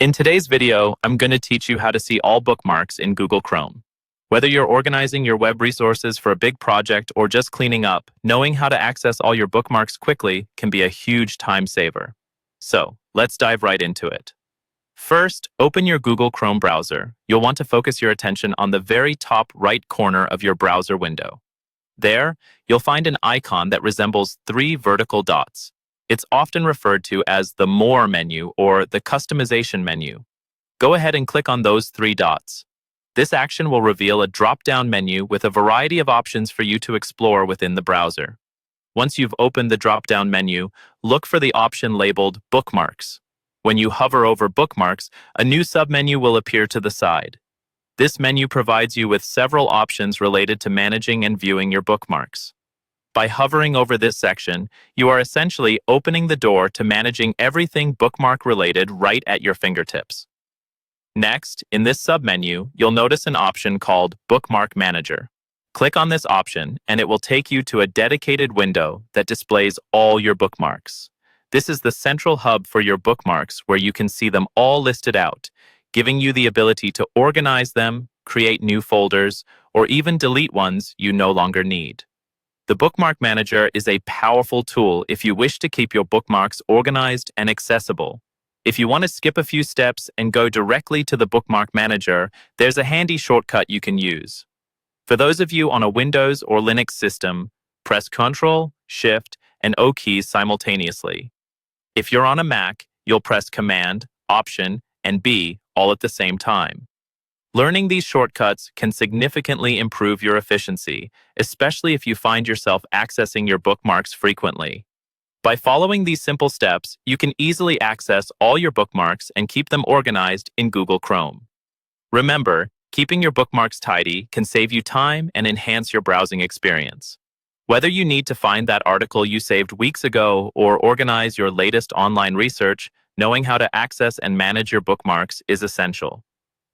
In today's video, I'm going to teach you how to see all bookmarks in Google Chrome. Whether you're organizing your web resources for a big project or just cleaning up, knowing how to access all your bookmarks quickly can be a huge time saver. So, let's dive right into it. First, open your Google Chrome browser. You'll want to focus your attention on the very top right corner of your browser window. There, you'll find an icon that resembles three vertical dots. It's often referred to as the More menu or the Customization menu. Go ahead and click on those three dots. This action will reveal a drop-down menu with a variety of options for you to explore within the browser. Once you've opened the drop-down menu, look for the option labeled Bookmarks. When you hover over Bookmarks, a new submenu will appear to the side. This menu provides you with several options related to managing and viewing your bookmarks. By hovering over this section, you are essentially opening the door to managing everything bookmark-related right at your fingertips. Next, in this submenu, you'll notice an option called Bookmark Manager. Click on this option, and it will take you to a dedicated window that displays all your bookmarks. This is the central hub for your bookmarks where you can see them all listed out, giving you the ability to organize them, create new folders, or even delete ones you no longer need. The Bookmark Manager is a powerful tool if you wish to keep your bookmarks organized and accessible. If you want to skip a few steps and go directly to the Bookmark Manager, there's a handy shortcut you can use. For those of you on a Windows or Linux system, press Ctrl, Shift, and O keys simultaneously. If you're on a Mac, you'll press Command, Option, and B all at the same time. Learning these shortcuts can significantly improve your efficiency, especially if you find yourself accessing your bookmarks frequently. By following these simple steps, you can easily access all your bookmarks and keep them organized in Google Chrome. Remember, keeping your bookmarks tidy can save you time and enhance your browsing experience. Whether you need to find that article you saved weeks ago or organize your latest online research, knowing how to access and manage your bookmarks is essential.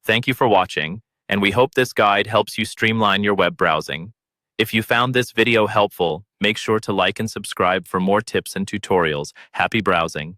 Thank you for watching, and we hope this guide helps you streamline your web browsing. If you found this video helpful, make sure to like and subscribe for more tips and tutorials. Happy browsing!